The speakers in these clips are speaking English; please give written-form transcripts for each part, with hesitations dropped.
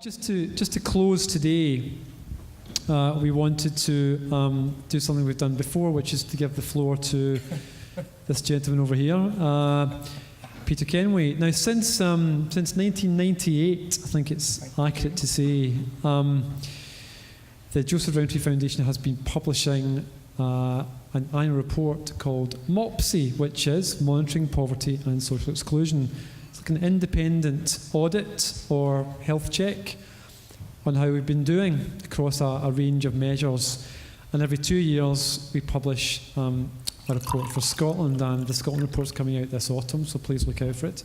Just to close today, we wanted to do something we've done before, which is to give the floor to this gentleman over here, Peter Kenway. Now, since 1998, I think it's accurate to say, the Joseph Rowntree Foundation has been publishing an annual report called MOPSI, which is Monitoring Poverty and Social Exclusion. It's like an independent audit or health check on how we've been doing across a range of measures. And every 2 years we publish a report for Scotland, and the Scotland report's coming out this autumn, so please look out for it.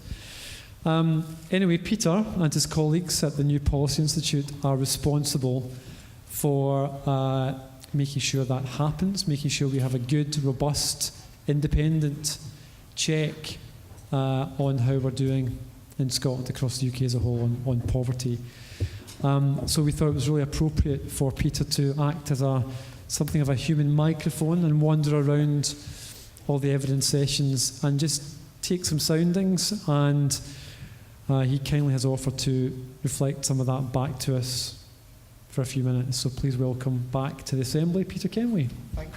Anyway, Peter and his colleagues at the New Policy Institute are responsible for making sure that happens, making sure we have a good, robust, independent check on how we're doing in Scotland across the UK as a whole on poverty. So we thought it was really appropriate for Peter to act as something of a human microphone and wander around all the evidence sessions and just take some soundings, and he kindly has offered to reflect some of that back to us for a few minutes. So please welcome back to the Assembly, Peter Kenway. Thank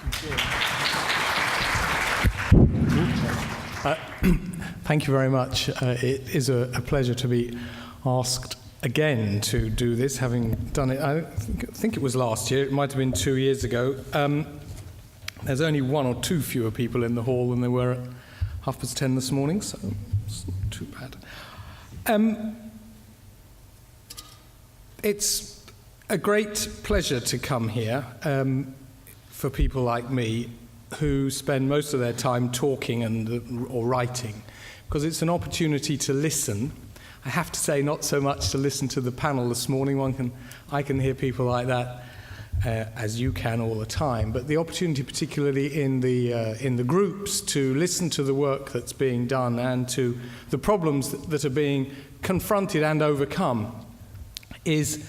you, thank you very much. It is a pleasure to be asked again to do this, having done it, I think it was last year, it might have been 2 years ago. There's only one or two fewer people in the hall than there were at 10:30 this morning, so it's not too bad. It's a great pleasure to come here for people like me who spend most of their time talking or writing, because it's an opportunity to listen. I have to say, not so much to listen to the panel this morning. I can hear people like that as you can all the time, but the opportunity, particularly in the groups, to listen to the work that's being done and to the problems that are being confronted and overcome is.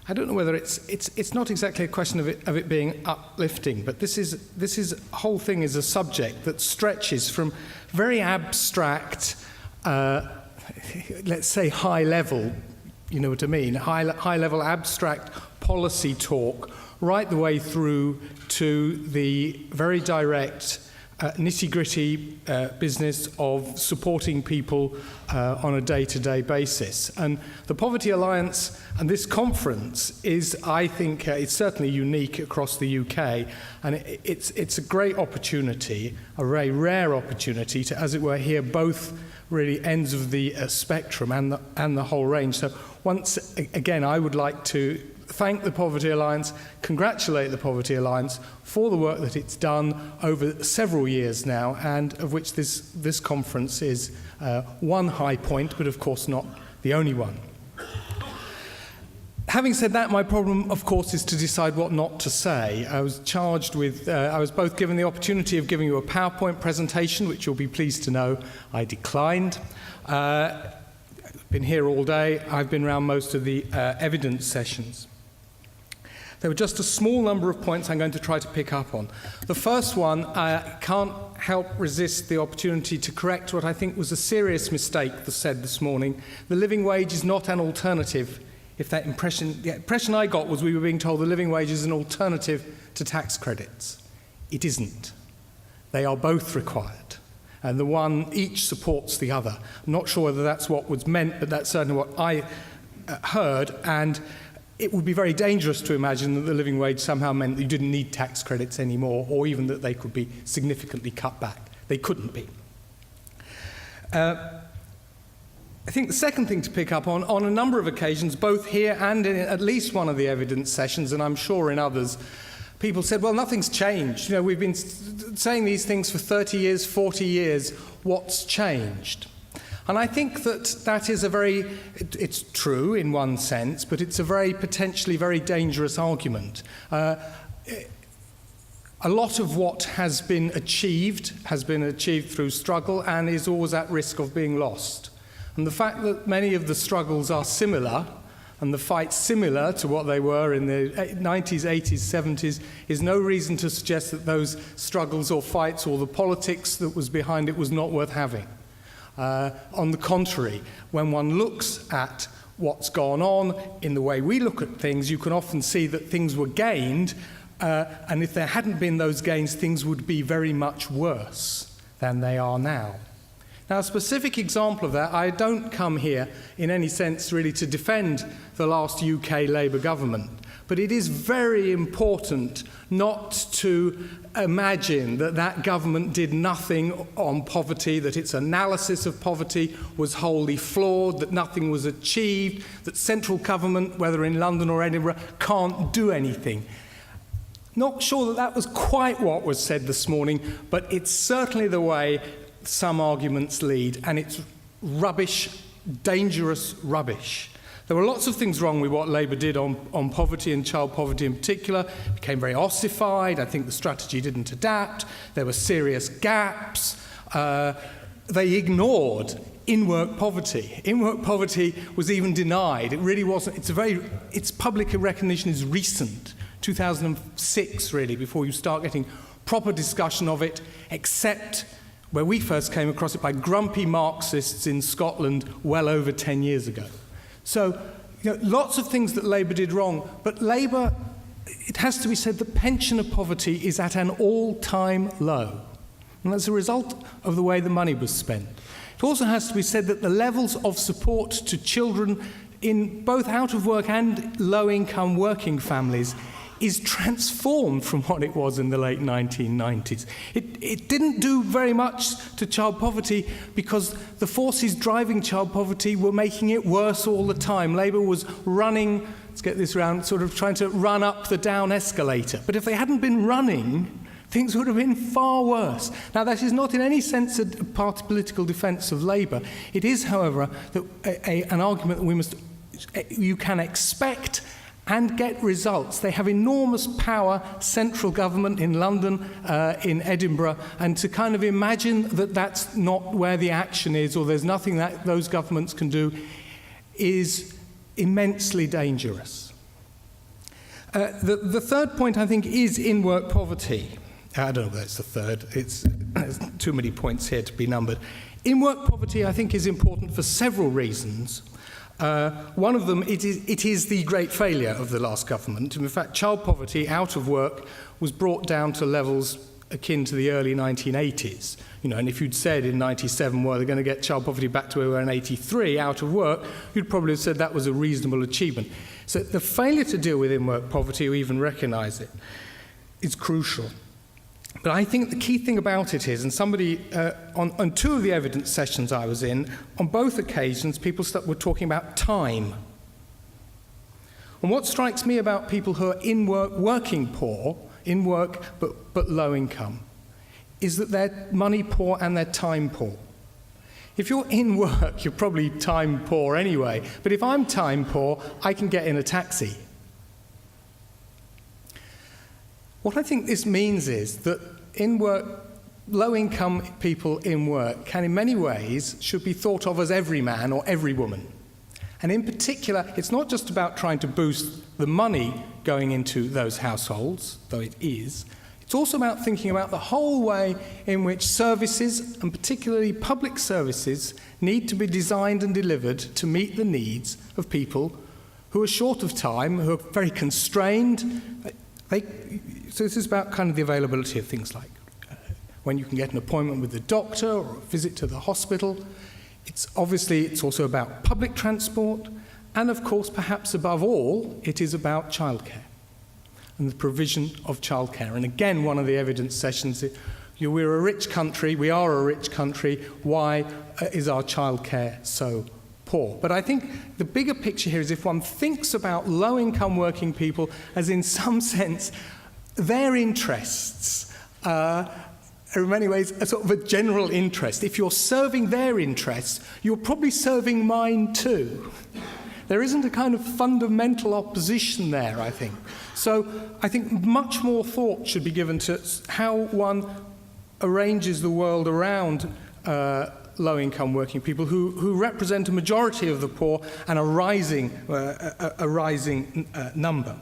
I don't know whether it's not exactly a question of it being uplifting, but this whole thing is a subject that stretches from very abstract, let's say high level, you know what I mean, high level abstract policy talk, right the way through to the very direct nitty-gritty business of supporting people on a day-to-day basis. And the Poverty Alliance and this conference is, I think, it's certainly unique across the UK, and it's a great opportunity, a very rare opportunity to, as it were, hear both really ends of the spectrum and the whole range. So once again, I would like to thank the Poverty Alliance, congratulate the Poverty Alliance for the work that it's done over several years now, and of which this conference is one high point, but of course not the only one. Having said that, my problem, of course, is to decide what not to say. I was charged with, I was both given the opportunity of giving you a PowerPoint presentation, which you'll be pleased to know I declined. Been here all day. I've been around most of the evidence sessions. There were just a small number of points I'm going to try to pick up on. The first one, I can't help resist the opportunity to correct what I think was a serious mistake that was said this morning. The living wage is not an alternative. If the impression I got was we were being told the living wage is an alternative to tax credits. It isn't. They are both required. And the one each supports the other. I'm not sure whether that's what was meant, but that's certainly what I heard. And it would be very dangerous to imagine that the living wage somehow meant that you didn't need tax credits anymore, or even that they could be significantly cut back. They couldn't be. I think the second thing to pick up on a number of occasions, both here and in at least one of the evidence sessions, and I'm sure in others, people said, well, nothing's changed. You know, we've been saying these things for 30 years, 40 years. What's changed? And I think that is it's true in one sense, but it's a potentially very dangerous argument. A lot of what has been achieved through struggle and is always at risk of being lost. And the fact that many of the struggles are similar, and the fights similar to what they were in the 90s, 80s, 70s, is no reason to suggest that those struggles or fights or the politics that was behind it was not worth having. On the contrary, when one looks at what's gone on in the way we look at things, you can often see that things were gained, and if there hadn't been those gains, things would be very much worse than they are now. Now, a specific example of that, I don't come here in any sense really to defend the last UK Labour government, but it is very important not to imagine that that government did nothing on poverty, that its analysis of poverty was wholly flawed, that nothing was achieved, that central government, whether in London or Edinburgh, can't do anything. Not sure that that was quite what was said this morning, but it's certainly the way some arguments lead, and it's rubbish, dangerous rubbish. There were lots of things wrong with what Labour did on poverty and child poverty in particular. It became very ossified. I think the strategy didn't adapt. There were serious gaps. They ignored in-work poverty. In-work poverty was even denied. It really wasn't. Its public recognition is recent, 2006 really, before you start getting proper discussion of it, except where we first came across it by grumpy Marxists in Scotland well over 10 years ago. So, lots of things that Labour did wrong, but Labour, it has to be said that pensioner poverty is at an all-time low. And that's a result of the way the money was spent. It also has to be said that the levels of support to children in both out-of-work and low-income working families is transformed from what it was in the late 1990s. It didn't do very much to child poverty because the forces driving child poverty were making it worse all the time. Labour was running, let's get this round, sort of trying to run up the down escalator. But if they hadn't been running, things would have been far worse. Now, that is not in any sense a party political defence of Labour. It is, however, that an argument that you can expect and get results. They have enormous power, central government in London, in Edinburgh, and to kind of imagine that that's not where the action is or there's nothing that those governments can do is immensely dangerous. The third point, I think, is in-work poverty. I don't know whether it's the third. There's too many points here to be numbered. In-work poverty, I think, is important for several reasons. One of them, it is the great failure of the last government. In fact, child poverty out of work was brought down to levels akin to the early 1980s. And if you'd said in 97, well, they're going to get child poverty back to where we were in 83 out of work, you'd probably have said that was a reasonable achievement. So the failure to deal with in-work poverty or even recognise it is crucial. But I think the key thing about it is, and somebody, on two of the evidence sessions I was in, on both occasions, people were talking about time. And what strikes me about people who are in work, working poor, in work but low income, is that they're money poor and they're time poor. If you're in work, you're probably time poor anyway. But if I'm time poor, I can get in a taxi. What I think this means is that in work, low-income people in work can in many ways should be thought of as every man or every woman. And in particular, it's not just about trying to boost the money going into those households, though it is. It's also about thinking about the whole way in which services, and particularly public services, need to be designed and delivered to meet the needs of people who are short of time, who are very constrained. So this is about kind of the availability of things like when you can get an appointment with the doctor or a visit to the hospital. It's also about public transport, and of course, perhaps above all, it is about childcare and the provision of childcare. And again, one of the evidence sessions, we're a rich country, we are a rich country, why is our childcare so poor? But I think the bigger picture here is if one thinks about low-income working people as in some sense their interests are in many ways a sort of a general interest. If you're serving their interests, you're probably serving mine too. There isn't a kind of fundamental opposition there, I think. So I think much more thought should be given to how one arranges the world around low-income working people who represent a majority of the poor and a rising number.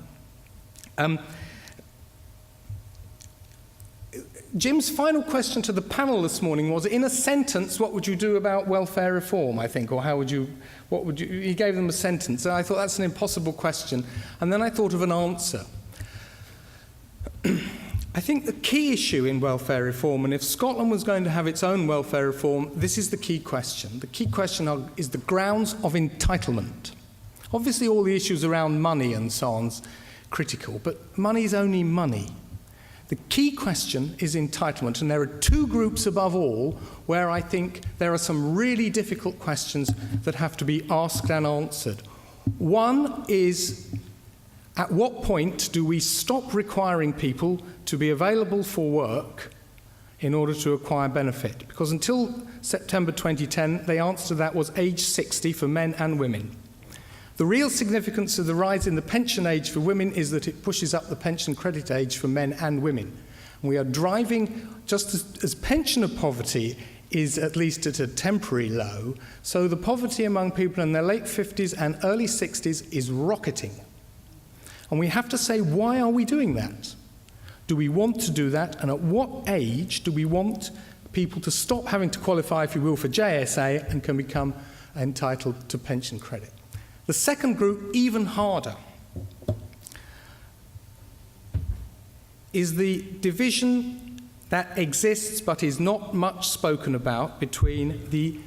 Jim's final question to the panel this morning was, in a sentence, what would you do about welfare reform, I think, or he gave them a sentence, and I thought that's an impossible question, and then I thought of an answer. I think the key issue in welfare reform, and if Scotland was going to have its own welfare reform, this is the key question. The key question is the grounds of entitlement. Obviously, all the issues around money and so on is critical, but money is only money. The key question is entitlement, and there are two groups above all where I think there are some really difficult questions that have to be asked and answered. One is, at what point do we stop requiring people to be available for work in order to acquire benefit? Because until September 2010, the answer to that was age 60 for men and women. The real significance of the rise in the pension age for women is that it pushes up the pension credit age for men and women. And we are driving, just as pensioner poverty is at least at a temporary low, so the poverty among people in their late 50s and early 60s is rocketing. And we have to say, why are we doing that? Do we want to do that? And at what age do we want people to stop having to qualify, if you will, for JSA and can become entitled to pension credit? The second group, even harder, is the division that exists but is not much spoken about between the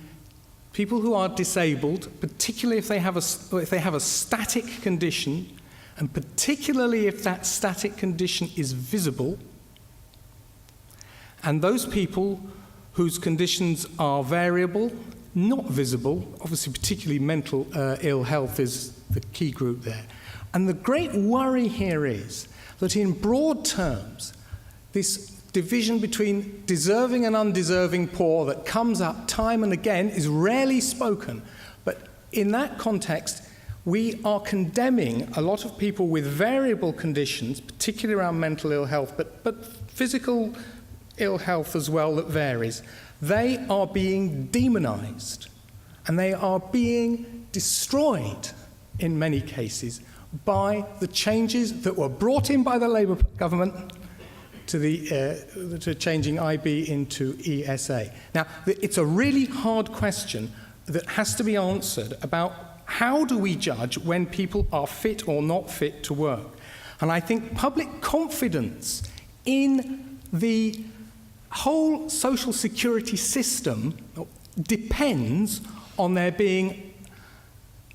people who are disabled, particularly if they have a static condition, and particularly if that static condition is visible, and those people whose conditions are variable, not visible, obviously particularly mental ill health is the key group there. And the great worry here is that in broad terms, this division between deserving and undeserving poor that comes up time and again is rarely spoken. But in that context, we are condemning a lot of people with variable conditions, particularly around mental ill health, but physical ill health as well that varies. They are being demonized, and they are being destroyed in many cases by the changes that were brought in by the Labour government to changing IB into ESA. Now, it's a really hard question that has to be answered about how do we judge when people are fit or not fit to work. And I think public confidence in the whole social security system depends on there being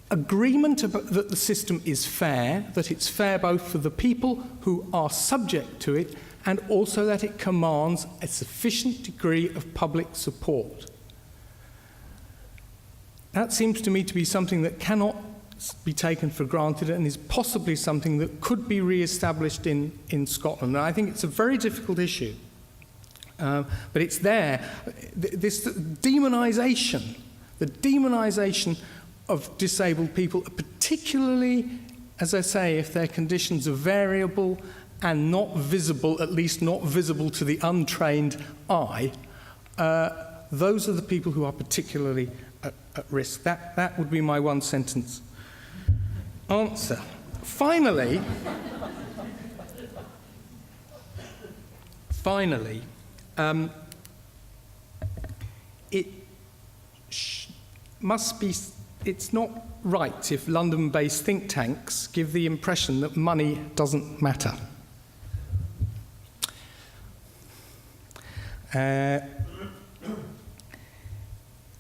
agreement that the system is fair, that it's fair both for the people who are subject to it and also that it commands a sufficient degree of public support. That seems to me to be something that cannot be taken for granted and is possibly something that could be re-established in Scotland. And I think it's a very difficult issue. But it's there. This demonisation, the demonisation of disabled people, particularly, as I say, if their conditions are variable and not visible, at least not visible to the untrained eye, those are the people who are particularly at risk. That would be my one sentence answer. Finally, it's not right if London-based think tanks give the impression that money doesn't matter.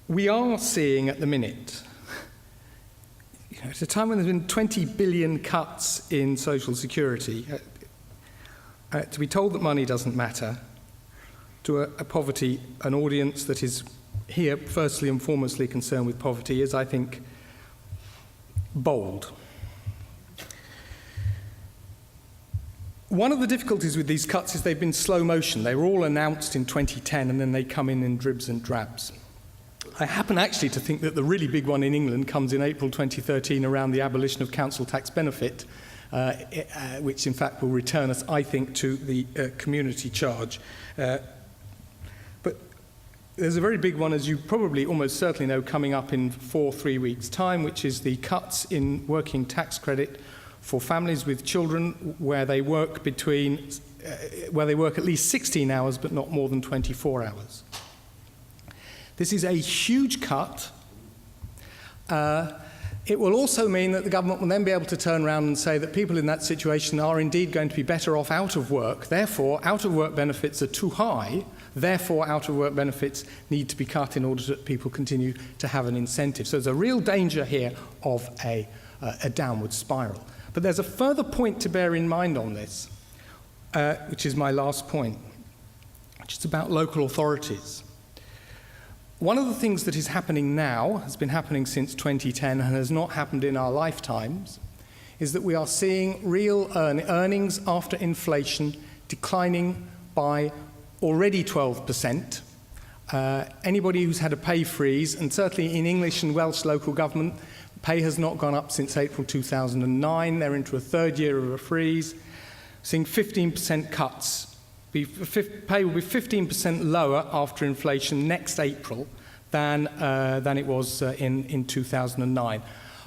We are seeing at the minute, at a time when there's been 20 billion cuts in social security, to be told that money doesn't matter to a poverty, an audience that is here firstly and foremostly concerned with poverty is, I think, bold. One of the difficulties with these cuts is they've been slow motion. They were all announced in 2010 and then they come in dribs and drabs. I happen actually to think that the really big one in England comes in April 2013 around the abolition of council tax benefit, which in fact will return us, I think, to the community charge. But there's a very big one, as you probably almost certainly know, coming up in 3 weeks' time, which is the cuts in working tax credit for families with children where they work where they work at least 16 hours but not more than 24 hours. This is a huge cut. It will also mean that the government will then be able to turn around and say that people in that situation are indeed going to be better off out of work. Therefore, out-of-work benefits are too high. Therefore, out-of-work benefits need to be cut in order that people continue to have an incentive. So there's a real danger here of a downward spiral. But there's a further point to bear in mind on this, which is my last point, which is about local authorities. One of the things that is happening now, has been happening since 2010 and has not happened in our lifetimes, is that we are seeing real earnings after inflation declining by already 12%. Anybody who's had a pay freeze, and certainly in English and Welsh local government, pay has not gone up since April 2009. They're into a third year of a freeze, seeing 15% cuts. Pay will be 15% lower after inflation next April than it was in 2009.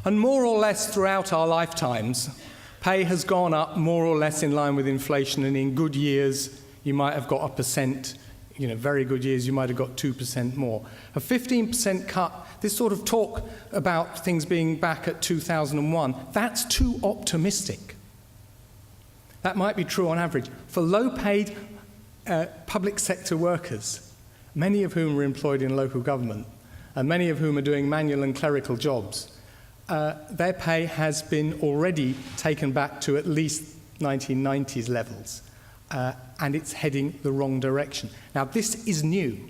And more or less throughout our lifetimes, pay has gone up more or less in line with inflation, and in good years you might have got 1%, very good years you might have got 2% more. A 15% cut, this sort of talk about things being back at 2001, that's too optimistic. That might be true on average. For low-paid public sector workers, many of whom are employed in local government, and many of whom are doing manual and clerical jobs, their pay has been already taken back to at least 1990s levels, and it's heading the wrong direction. Now, this is new.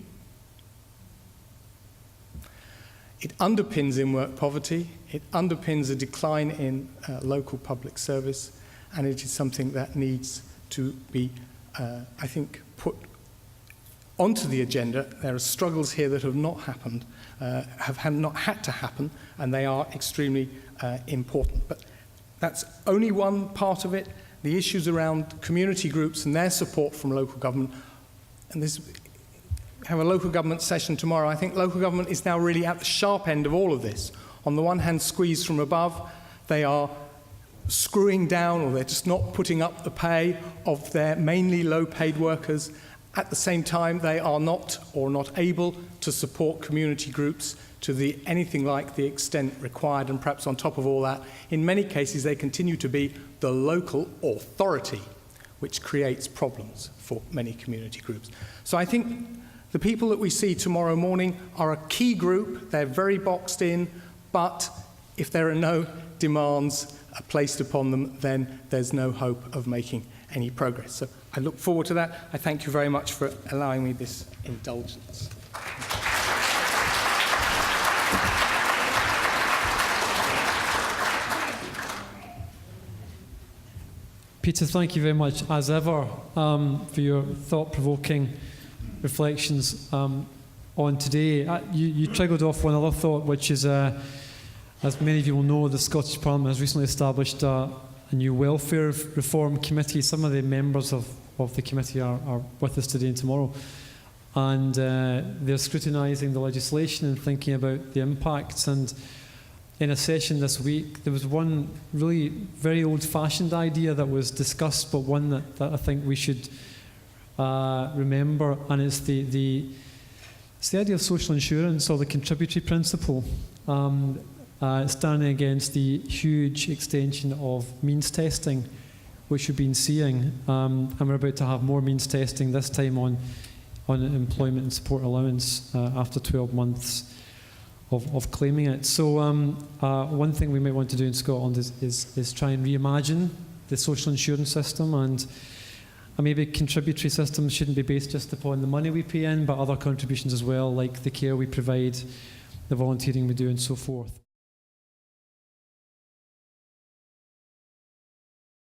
It underpins in-work poverty, it underpins a decline in local public service, and it is something that needs to be I think, put onto the agenda. There are struggles here that have not happened, have not had to happen, and they are extremely important. But that's only one part of it. The issues around community groups and their support from local government, and we have a local government session tomorrow. I think local government is now really at the sharp end of all of this. On the one hand, squeezed from above, they are screwing down, or they're just not putting up the pay of their mainly low-paid workers. At the same time, they are not able to support community groups to anything like the extent required, and perhaps on top of all that, in many cases they continue to be the local authority, which creates problems for many community groups. So I think the people that we see tomorrow morning are a key group. They're very boxed in, but if there are no demands placed upon them, then there's no hope of making any progress. So I look forward to that. I thank you very much for allowing me this indulgence. Peter, thank you very much, as ever, for your thought-provoking reflections on today. You triggered off one other thought, which is as many of you will know, the Scottish Parliament has recently established a new welfare reform committee. Some of the members of the committee are with us today and tomorrow. And they're scrutinising the legislation and thinking about the impacts. And in a session this week, there was one really very old-fashioned idea that was discussed, but one that I think we should remember, and it's the idea of social insurance, or the contributory principle. Standing against the huge extension of means testing, which we've been seeing, and we're about to have more means testing, this time on employment and support allowance after 12 months of claiming it. So one thing we might want to do in Scotland is try and reimagine the social insurance system, and maybe contributory systems shouldn't be based just upon the money we pay in, but other contributions as well, like the care we provide, the volunteering we do, and so forth.